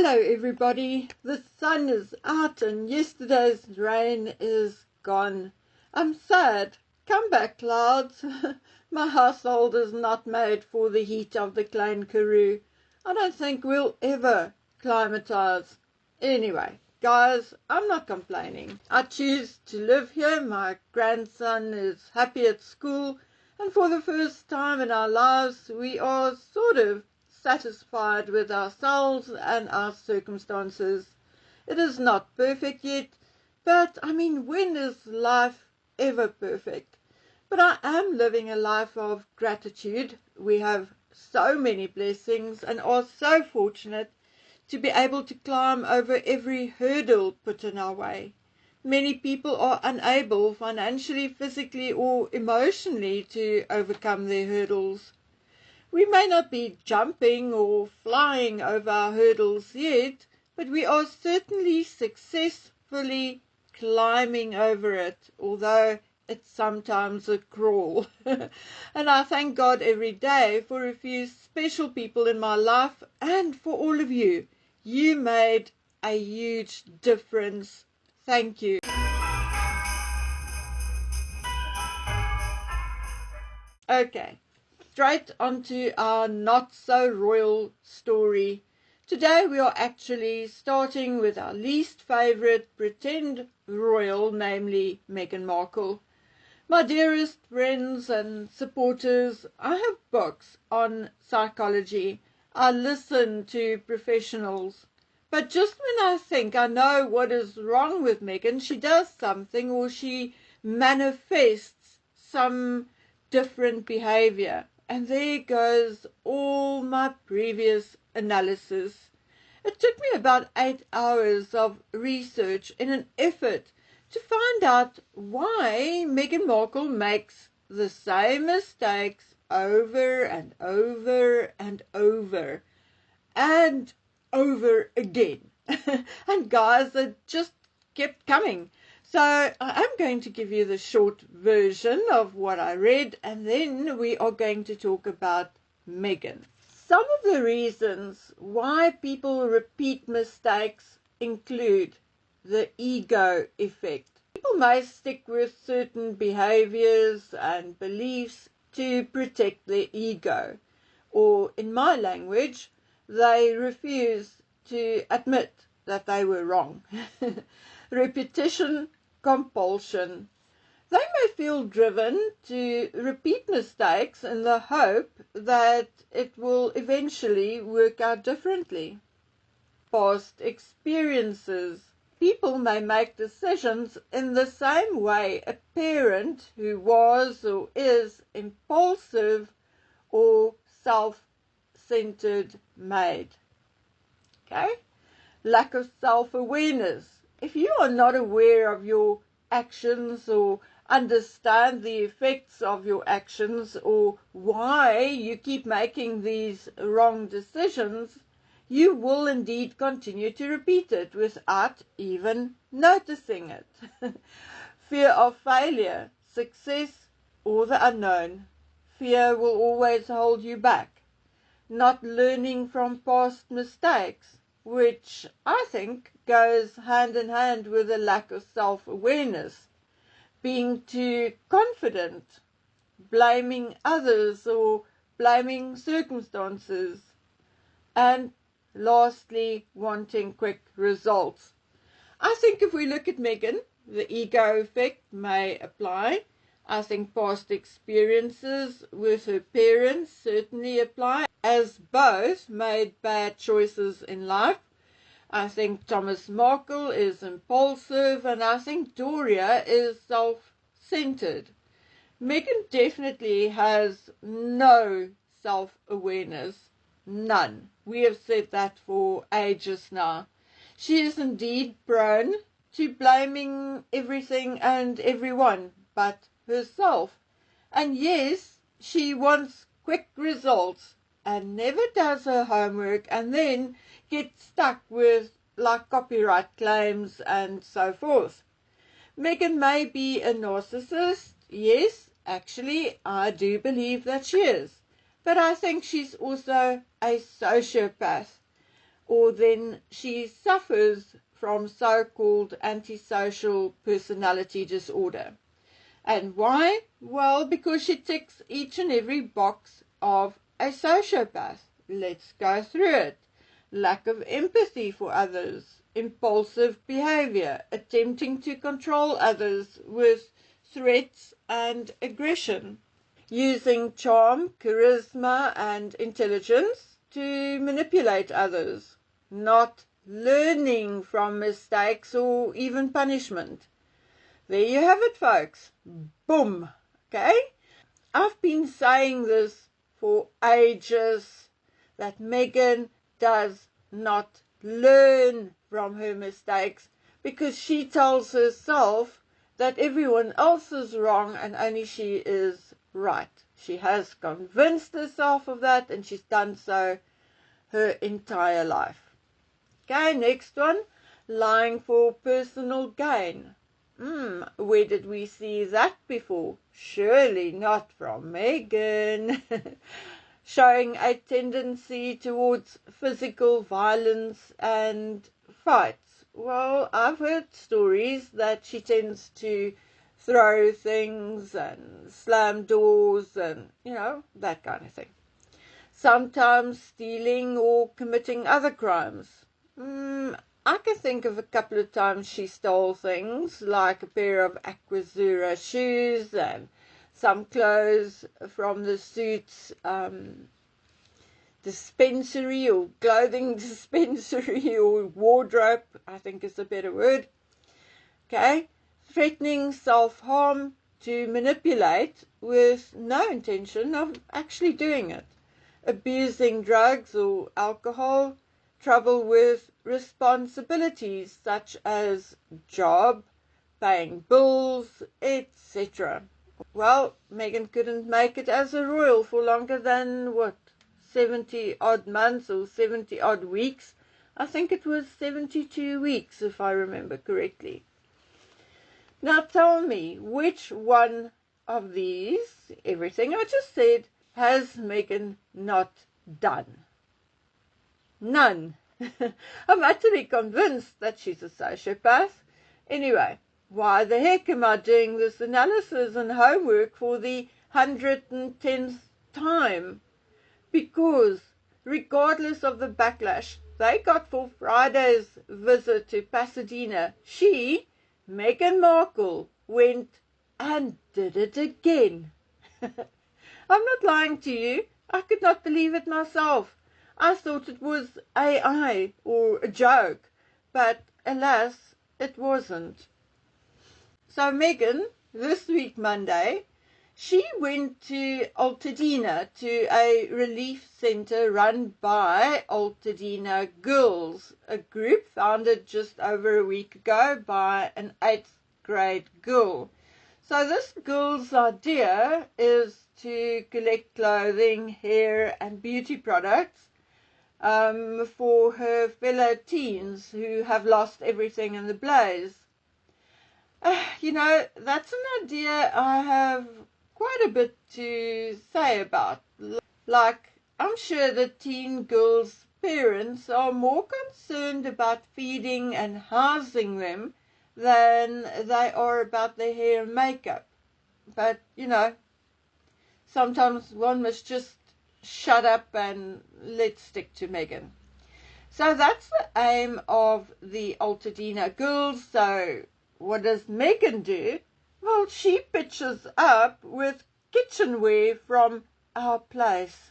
Hello everybody, the sun is out and yesterday's rain is gone. I'm sad. Come back, clouds. My household is not made for the heat of the Klein Karoo. I don't think we'll ever climatize. Anyway, guys, I'm not complaining. I choose to live here. My grandson is happy at school, and for the first time in our lives we are sort of satisfied with ourselves and our circumstances. It is not perfect yet, but when is life ever perfect? But I am living a life of gratitude. We have so many blessings and are so fortunate to be able to climb over every hurdle put in our way. Many people are unable financially, physically, or emotionally to overcome their hurdles. We may not be jumping or flying over our hurdles yet, but we are certainly successfully climbing over it, although it's sometimes a crawl. And I thank God every day for a few special people in my life and for all of you. You made a huge difference. Thank you. Okay. Straight onto our not-so-royal story. Today we are actually starting with our least favourite pretend royal, namely Meghan Markle. My dearest friends and supporters, I have books on psychology. I listen to professionals. But just when I think I know what is wrong with Meghan, she does something or she manifests some different behaviour. And there goes all my previous analysis. It took me about 8 hours of research in an effort to find out why Meghan Markle makes the same mistakes over and over and over and over again. And guys, it just kept coming. So I am going to give you the short version of what I read, and then we are going to talk about Meghan. Some of the reasons why people repeat mistakes include the ego effect. People may stick with certain behaviors and beliefs to protect their ego, or in my language, they refuse to admit that they were wrong. Repetition, compulsion. They may feel driven to repeat mistakes in the hope that it will eventually work out differently. Past experiences. People may make decisions in the same way a parent who was or is impulsive or self-centered made. Okay? Lack of self-awareness. If you are not aware of your actions or understand the effects of your actions or why you keep making these wrong decisions, you will indeed continue to repeat it without even noticing it. Fear of failure, success, or the unknown. Fear will always hold you back. Not learning from past mistakes, which I think goes hand in hand with a lack of self-awareness. Being too confident, blaming others or blaming circumstances, and lastly, wanting quick results. I think if we look at Meghan, the ego effect may apply. I think past experiences with her parents certainly apply, as both made bad choices in life. I think Thomas Markle is impulsive, and I think Doria is self-centered. Meghan definitely has no self-awareness. None. We have said that for ages now. She is indeed prone to blaming everything and everyone but herself. And yes, she wants quick results and never does her homework and then gets stuck with copyright claims and so forth. Meghan may be a narcissist. Yes, actually, I do believe that she is. But I think she's also a sociopath. or then she suffers from so-called antisocial personality disorder. And why? Well, because she ticks each and every box of a sociopath. Let's go through it. Lack of empathy for others, impulsive behavior, attempting to control others with threats and aggression, using charm, charisma, and intelligence to manipulate others, not learning from mistakes or even punishment. There you have it, folks. Boom. Okay? I've been saying this for ages, that Meghan does not learn from her mistakes because she tells herself that everyone else is wrong and only she is right. She has convinced herself of that, and she's done so her entire life. Okay, next one. Lying for personal gain. Where did we see that before? Surely not from Meghan. Showing a tendency towards physical violence and fights. Well, I've heard stories that she tends to throw things and slam doors and, that kind of thing. Sometimes stealing or committing other crimes. I can think of a couple of times she stole things, like a pair of Aquazura shoes and some clothes from the Suits dispensary, or clothing dispensary, or wardrobe, I think is a better word. Okay, threatening self-harm to manipulate with no intention of actually doing it. Abusing drugs or alcohol, trouble with responsibilities such as job, paying bills, etc. Well, Meghan couldn't make it as a royal for longer than, 70 odd months or 70 odd weeks. I think it was 72 weeks, if I remember correctly. Now tell me, which one of these, everything I just said, has Meghan not done? None. I'm utterly convinced that she's a sociopath. Anyway, why the heck am I doing this analysis and homework for the 110th time? Because regardless of the backlash they got for Friday's visit to Pasadena, she, Meghan Markle, went and did it again. I'm not lying to you. I could not believe it myself. I thought it was AI or a joke, but alas, it wasn't. So Meghan, this week Monday, she went to Altadena, to a relief centre run by Altadena Girls, a group founded just over a week ago by an 8th grade girl. So this girl's idea is to collect clothing, hair and beauty products for her fellow teens who have lost everything in the blaze. That's an idea I have quite a bit to say about. Like, I'm sure the teen girls' parents are more concerned about feeding and housing them than they are about their hair and makeup. But, sometimes one must just shut up and let's stick to Meghan. So that's the aim of the Altadena girls. So what does Meghan do? Well, she pitches up with kitchenware from Our Place,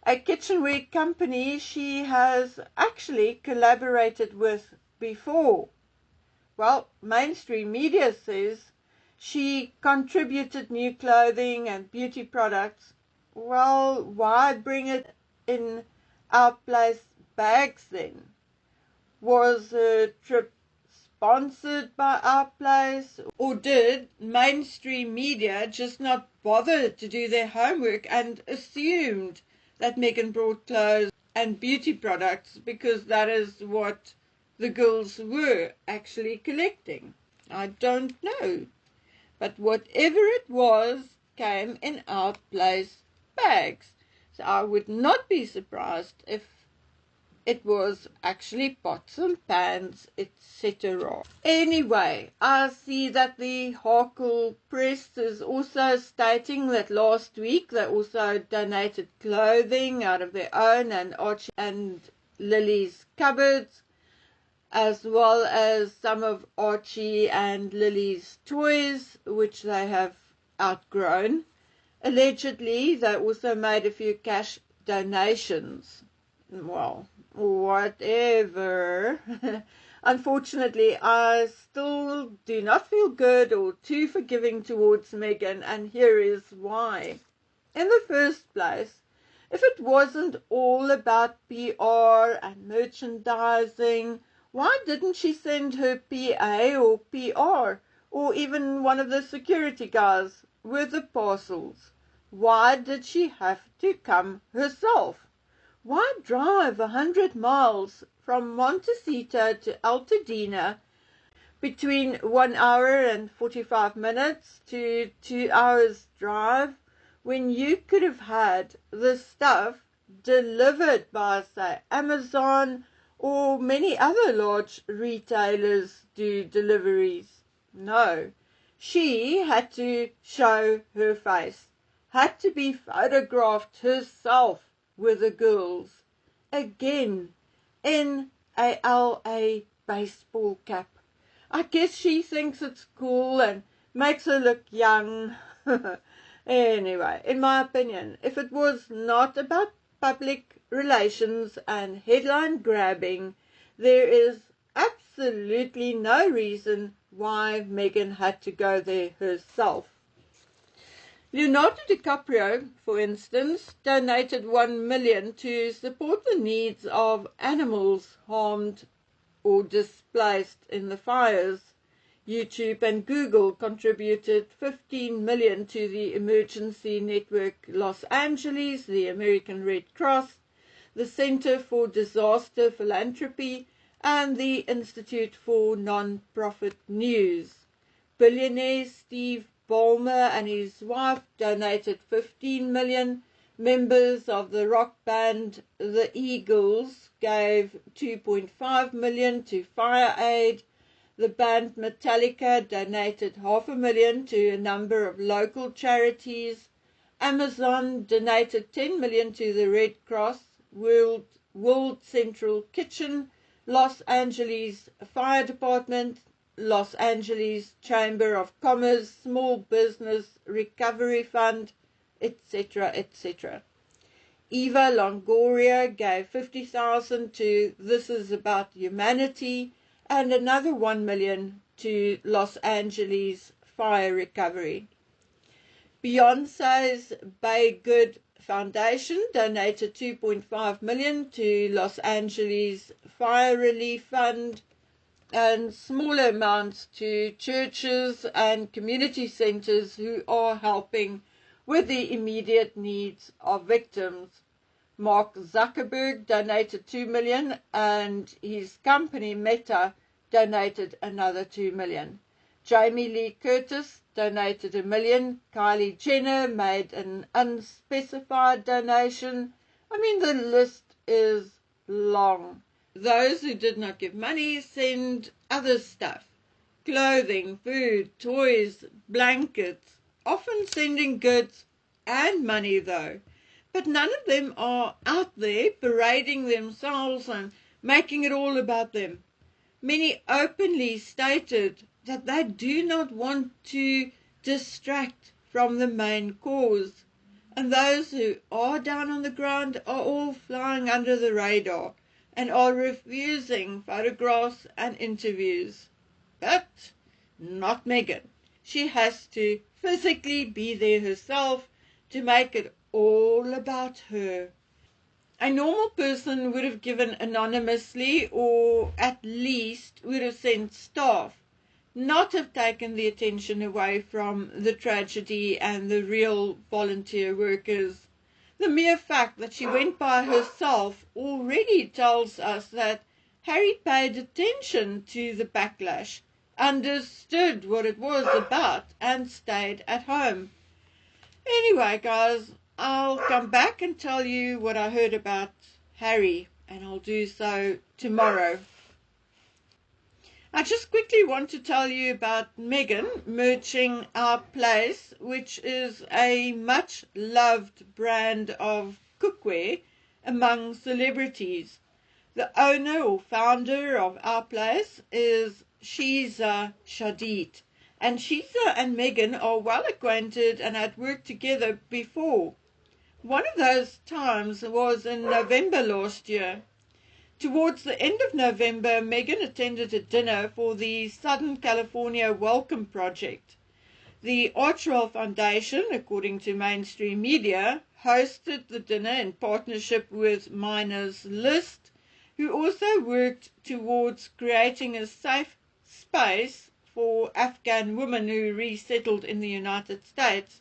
a kitchenware company she has actually collaborated with before. Well, mainstream media says she contributed new clothing and beauty products. Well, why bring it in Our Place bags then? Was her trip sponsored by Our Place, or did mainstream media just not bother to do their homework and assumed that Meghan brought clothes and beauty products because that is what the girls were actually collecting? I don't know. But whatever it was came in Our Place bags. So I would not be surprised if it was actually pots and pans, etc. Anyway, I see that the Markle press is also stating that last week they also donated clothing out of their own and Archie and Lily's cupboards, as well as some of Archie and Lily's toys, which they have outgrown. Allegedly, they also made a few cash donations. Well, whatever. Unfortunately, I still do not feel good or too forgiving towards Meghan, and here is why. In the first place, if it wasn't all about PR and merchandising, why didn't she send her PA or PR or even one of the security guys with the parcels? Why did she have to come herself? Why drive 100 miles from Montecito to Altadena between 1 hour and 45 minutes to 2 hours drive when you could have had the stuff delivered by, say, Amazon or many other large retailers do deliveries? No, she had to show her face, had to be photographed herself with the girls, again in a LA baseball cap. I guess she thinks it's cool and makes her look young. Anyway, in my opinion, if it was not about public relations and headline grabbing, there is absolutely no reason why Meghan had to go there herself. Leonardo DiCaprio, for instance, donated $1 million to support the needs of animals harmed or displaced in the fires. YouTube and Google contributed $15 million to the Emergency Network Los Angeles, the American Red Cross, the Center for Disaster Philanthropy, and the Institute for Non-Profit News. Billionaire Steve Ballmer and his wife donated $15 million. Members of the rock band The Eagles gave $2.5 million to fire aid. The band Metallica donated $500,000 to a number of local charities. Amazon donated $10 million to the Red Cross, World Central Kitchen, Los Angeles Fire Department, Los Angeles Chamber of Commerce, Small Business Recovery Fund, etc., etc. Eva Longoria gave $50,000 to This Is About Humanity and another $1 million to Los Angeles Fire Recovery. Beyonce's Bay Good Foundation donated $2.5 million to Los Angeles Fire Relief Fund and smaller amounts to churches and community centers who are helping with the immediate needs of victims. Mark Zuckerberg donated $2 million and his company Meta donated another $2 million. Jamie Lee Curtis donated $1 million. Kylie Jenner made an unspecified donation. I mean, the list is long. Those who did not give money send other stuff. Clothing, food, toys, blankets, often sending goods and money though. But none of them are out there parading themselves and making it all about them. Many openly stated that they do not want to distract from the main cause. And those who are down on the ground are all flying under the radar and are refusing photographs and interviews. But not Meghan. She has to physically be there herself to make it all about her. A normal person would have given anonymously or at least would have sent staff, not have taken the attention away from the tragedy and the real volunteer workers. The mere fact that she went by herself already tells us that Harry paid attention to the backlash, understood what it was about, and stayed at home. Anyway, guys, I'll come back and tell you what I heard about Harry. and I'll do so tomorrow. I just quickly want to tell you about Meghan merching Our Place, which is a much loved brand of cookware among celebrities. The owner or founder of Our Place is Shiza Shadid, and Shiza and Meghan are well acquainted and had worked together before. One of those times was in November last year. Towards the end of November, Meghan attended a dinner for the Southern California Welcome Project. The Archwell Foundation, according to mainstream media, hosted the dinner in partnership with Miners List, who also worked towards creating a safe space for Afghan women who resettled in the United States.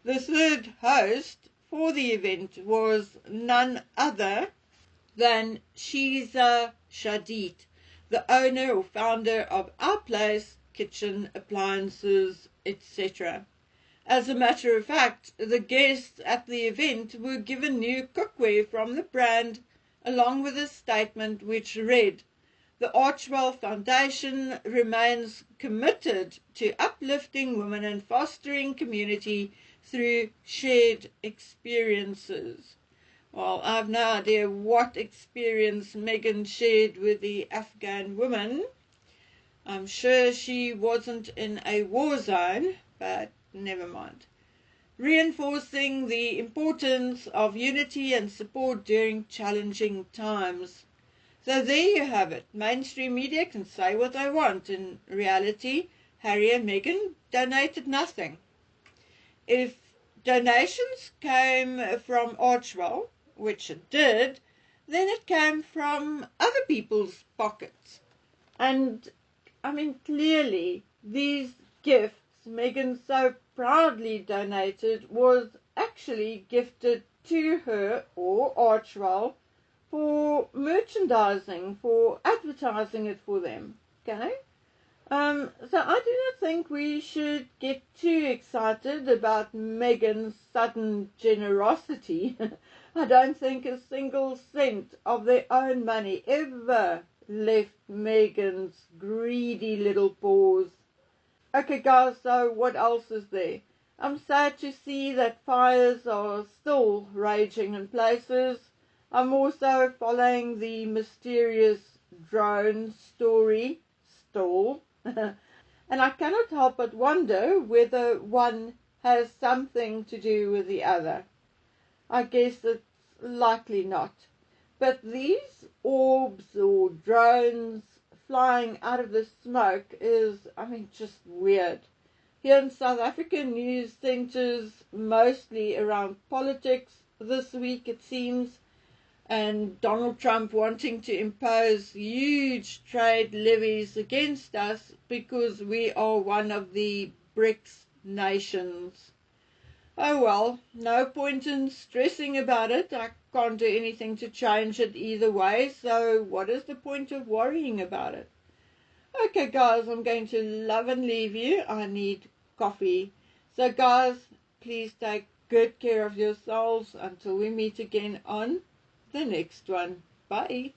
The third host for the event was none other than Shiza Shadid, the owner or founder of Our Place, kitchen appliances, etc. As a matter of fact, the guests at the event were given new cookware from the brand, along with a statement which read, "The Archwell Foundation remains committed to uplifting women and fostering community through shared experiences." Well, I have no idea what experience Meghan shared with the Afghan women. I'm sure she wasn't in a war zone, but never mind. Reinforcing the importance of unity and support during challenging times. So there you have it. Mainstream media can say what they want. In reality, Harry and Meghan donated nothing. If donations came from Archwell, which it did, then it came from other people's pockets. And, clearly, these gifts Meghan so proudly donated was actually gifted to her or Archwell for merchandising, for advertising it for them. Okay? So I do not think we should get too excited about Meghan's sudden generosity. I don't think a single cent of their own money ever left Meghan's greedy little paws. Okay guys, so what else is there? I'm sad to see that fires are still raging in places. I'm also following the mysterious drone story still. And I cannot help but wonder whether one has something to do with the other. I guess it's likely not. But these orbs or drones flying out of the smoke is, just weird. Here in South Africa, news centers mostly around politics this week, it seems, and Donald Trump wanting to impose huge trade levies against us because we are one of the BRICS nations. Oh well, no point in stressing about it. I can't do anything to change it either way, so what is the point of worrying about it? Okay guys, I'm going to love and leave you. I need coffee. So guys, please take good care of yourselves until we meet again on the next one. Bye.